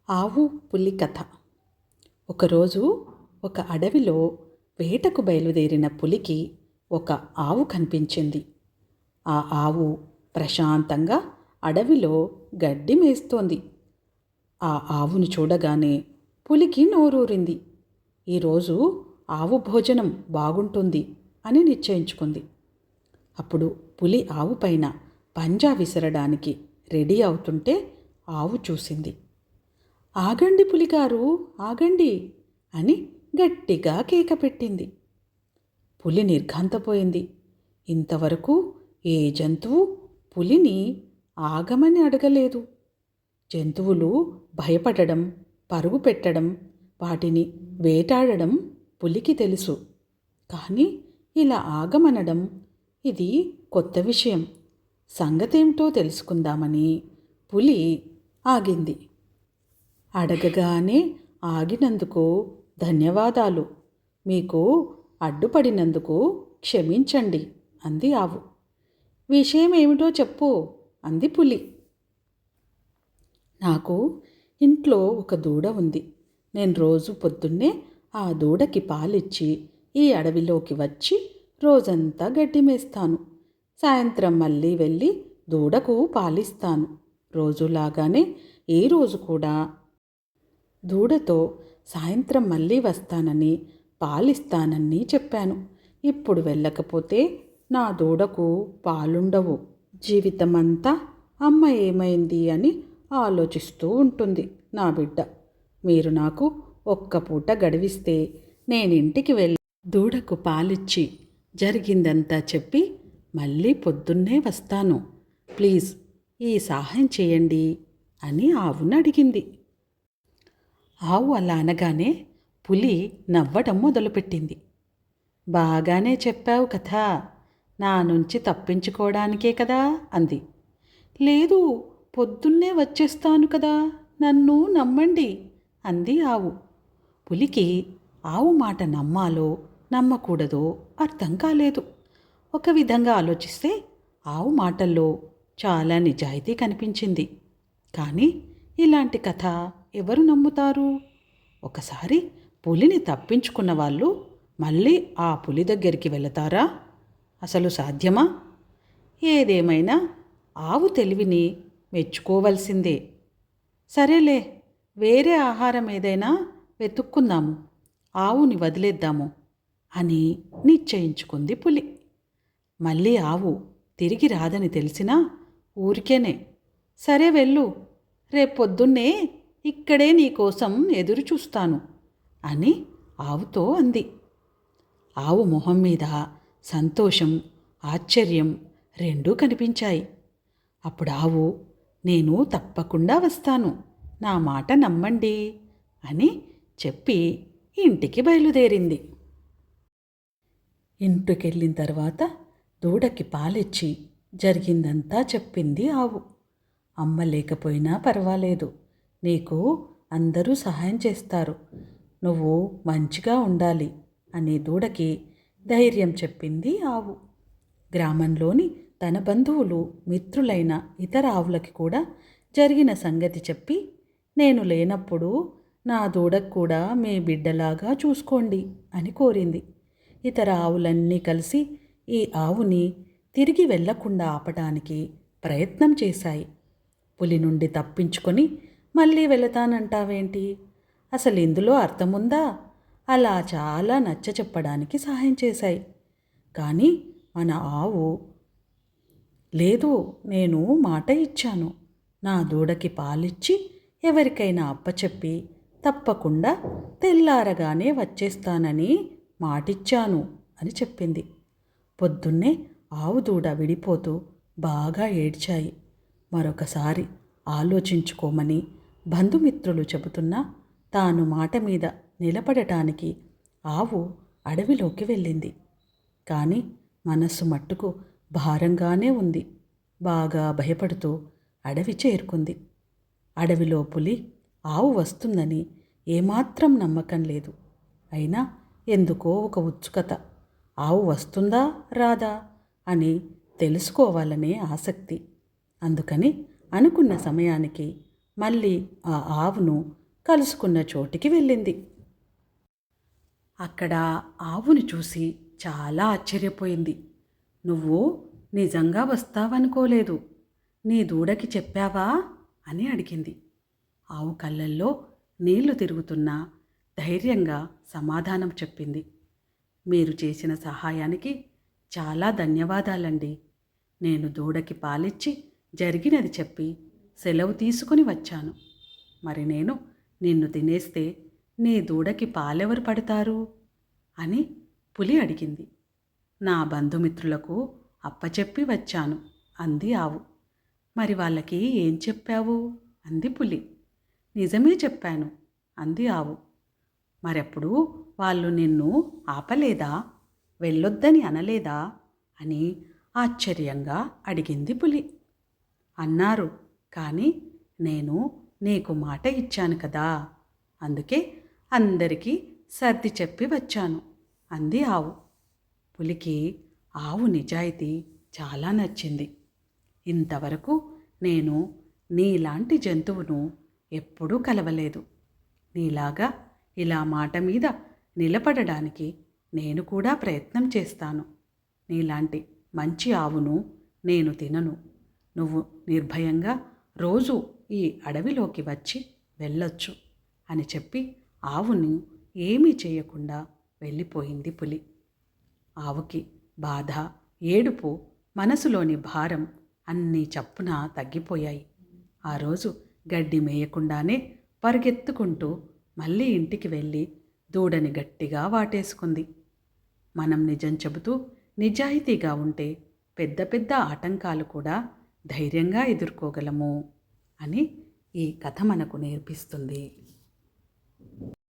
ఆవు పులి కథ. ఒకరోజు ఒక అడవిలో వేటకు బయలుదేరిన పులికి ఒక ఆవు కనిపించింది. ఆ ఆవు ప్రశాంతంగా అడవిలో గడ్డి మేస్తోంది. ఆ ఆవును చూడగానే పులికి నోరూరింది. ఈరోజు ఆవు భోజనం బాగుంటుంది అని నిశ్చయించుకుంది. అప్పుడు పులి ఆవు పైన పంజా విసరడానికి రెడీ అవుతుంటే ఆవు చూసింది. ఆగండి పులిగారు, ఆగండి అని గట్టిగా కేక పెట్టింది. పులి నిర్ఘాంతపోయింది. ఇంతవరకు ఏ జంతువు పులిని ఆగమని అడగలేదు. జంతువులు భయపడడం, పరుగు పెట్టడం, వాటిని వేటాడడం పులికి తెలుసు. కానీ ఇలా ఆగమనడం ఇది కొత్త విషయం. సంగతేమిటో తెలుసుకుందామని పులి ఆగింది. అడగగానే ఆగినందుకు ధన్యవాదాలు, మీకు అడ్డుపడినందుకు క్షమించండి అంది ఆవు. విషయం ఏమిటో చెప్పు అంది పులి. నాకు ఇంట్లో ఒక దూడ ఉంది. నేను రోజు పొద్దున్నే ఆ దూడకి పాలిచ్చి ఈ అడవిలోకి వచ్చి రోజంతా గడ్డి మేస్తాను. సాయంత్రం మళ్ళీ వెళ్ళి దూడకు పాలిస్తాను. రోజులాగానే ఈ రోజు కూడా దూడతో సాయంత్రం మళ్ళీ వస్తానని పాలిస్తానని చెప్పాను. ఇప్పుడు వెళ్ళకపోతే నా దూడకు పాలుండవు. జీవితమంతా అమ్మ ఏమైంది అని ఆలోచిస్తూ ఉంటుంది నా బిడ్డ. మీరు నాకు ఒక్క పూట గడివిస్తే నేనింటికి వెళ్ళి దూడకు పాలిచ్చి జరిగిందంతా చెప్పి మళ్ళీ పొద్దున్నే వస్తాను. ప్లీజ్ ఈ సహాయం చేయండి అని ఆవును అడిగింది. ఆవు అలా అనగానే పులి నవ్వడం మొదలుపెట్టింది. బాగానే చెప్పావు కదా, నా నుంచి తప్పించుకోవడానికే కదా అంది. లేదు, పొద్దున్నే వచ్చేస్తాను కదా, నన్ను నమ్మండి అంది ఆవు. పులికి ఆవు మాట నమ్మాలో నమ్మకూడదో అర్థం కాలేదు. ఒక విధంగా ఆలోచిస్తే ఆవు మాటల్లో చాలా నిజాయితీ కనిపించింది. కానీ ఇలాంటి కథ ఎవరు నమ్ముతారు? ఒకసారి పులిని తప్పించుకున్న వాళ్ళు మళ్ళీ ఆ పులి దగ్గరికి వెళతారా? అసలు సాధ్యమా? ఏదేమైనా ఆవు తెలివిని మెచ్చుకోవలసిందే. సరేలే, వేరే ఆహారం ఏదైనా వెతుక్కుందాము, ఆవుని వదిలేద్దాము అని నిశ్చయించుకుంది పులి. మళ్ళీ ఆవు తిరిగి రాదని తెలిసినా ఊరికేనే సరే వెళ్ళు, రేపొద్దున్నే ఇక్కడే నీకోసం ఎదురు చూస్తాను అని ఆవుతో అంది. ఆవు మొహం మీద సంతోషం, ఆశ్చర్యం రెండూ కనిపించాయి. అప్పుడు ఆవు, నేను తప్పకుండా వస్తాను, నా మాట నమ్మండి అని చెప్పి ఇంటికి బయలుదేరింది. ఇంటికెళ్ళిన తర్వాత దూడకి పాలిచ్చి జరిగిందంతా చెప్పింది ఆవు. అమ్మ లేకపోయినా పర్వాలేదు, నీకు అందరూ సహాయం చేస్తారు, నువ్వు మంచిగా ఉండాలి అని దూడకి ధైర్యం చెప్పింది ఆవు. గ్రామంలోని తన బంధువులు, మిత్రులైన ఇతర ఆవులకి కూడా జరిగిన సంగతి చెప్పి, నేను లేనప్పుడు నా దూడకు కూడా మీ బిడ్డలాగా చూసుకోండి అని కోరింది. ఇతర ఆవులన్నీ కలిసి ఈ ఆవుని తిరిగి వెళ్లకుండా ఆపడానికి ప్రయత్నం చేశాయి. పులి నుండి తప్పించుకొని మళ్ళీ వెళతానంటావేంటి? అసలు ఇందులో అర్థముందా? అలా చాలా నచ్చ చెప్పడానికి సహాయం చేశాయి. కానీ మన ఆవు, లేదు, నేను మాట ఇచ్చాను, నా దూడకి పాలిచ్చి ఎవరికైనా అప్పచెప్పి తప్పకుండా తెల్లారగానే వచ్చేస్తానని మాటిచ్చాను అని చెప్పింది. పొద్దున్నే ఆవు దూడ విడిపోతూ బాగా ఏడ్చాయి. మరొకసారి ఆలోచించుకోమని బంధుమిత్రులు చెబుతున్నా తాను మాట మీద నిలబడటానికి ఆవు అడవిలోకి వెళ్ళింది. కానీ మనస్సు మట్టుకు భారంగానే ఉంది. బాగా భయపడుతూ అడవి చేరుకుంది. అడవిలో పులి ఆవు వస్తుందని ఏమాత్రం నమ్మకం లేదు. అయినా ఎందుకో ఒక ఉత్సుకత, ఆవు వస్తుందా రాదా అని తెలుసుకోవాలనే ఆసక్తి. అందుకని అనుకున్న సమయానికి మళ్ళీ ఆ ఆవును కలుసుకున్న చోటికి వెళ్ళింది. అక్కడ ఆవును చూసి చాలా ఆశ్చర్యపోయింది. నువ్వు నిజంగా వస్తావనుకోలేదు. నీ దూడకి చెప్పావా అని అడిగింది. ఆవు కళ్ళల్లో నీళ్లు తిరుగుతున్నా ధైర్యంగా సమాధానం చెప్పింది. మీరు చేసిన సహాయానికి చాలా ధన్యవాదాలండి. నేను దూడకి పాలిచ్చి జరిగినది చెప్పి సెలవు తీసుకుని వచ్చాను. మరి నేను నిన్ను తినేస్తే నీ దూడకి పాలెవరు పడతారు అని పులి అడిగింది. నా బంధుమిత్రులకు అప్పచెప్పి వచ్చాను అంది ఆవు. మరి వాళ్ళకి ఏం చెప్పావు అంది పులి. నిజమే చెప్పాను అంది ఆవు. మరెప్పుడు వాళ్ళు నిన్ను ఆపలేదా, వెళ్ళొద్దని అనలేదా అని ఆశ్చర్యంగా అడిగింది పులి. అన్నారు, కానీ నేను నీకు మాట ఇచ్చాను కదా, అందుకే అందరికీ సర్ది చెప్పి వచ్చాను అంది ఆవు. పులికి ఆవు నిజాయితీ చాలా నచ్చింది. ఇంతవరకు నేను నీలాంటి జంతువును ఎప్పుడూ కలవలేదు. నీలాగా ఇలా మాట మీద నిలబడడానికి నేను కూడా ప్రయత్నం చేస్తాను. నీలాంటి మంచి ఆవును నేను తినను. నువ్వు నిర్భయంగా రోజు ఈ అడవిలోకి వచ్చి వెళ్ళొచ్చు అని చెప్పి ఆవును ఏమీ చేయకుండా వెళ్ళిపోయింది పులి. ఆవుకి బాధ, ఏడుపు, మనసులోని భారం అన్నీ చప్పున తగ్గిపోయాయి. ఆ రోజు గడ్డి మేయకుండానే పరిగెత్తుకుంటూ మళ్ళీ ఇంటికి వెళ్ళి దూడని గట్టిగా వాటేసుకుంది. మనం నిజం చెబుతూ నిజాయితీగా ఉంటే పెద్ద పెద్ద ఆటంకాలు కూడా ధైర్యంగా ఎదుర్కోగలము అని ఈ కథ మనకు నేర్పిస్తుంది.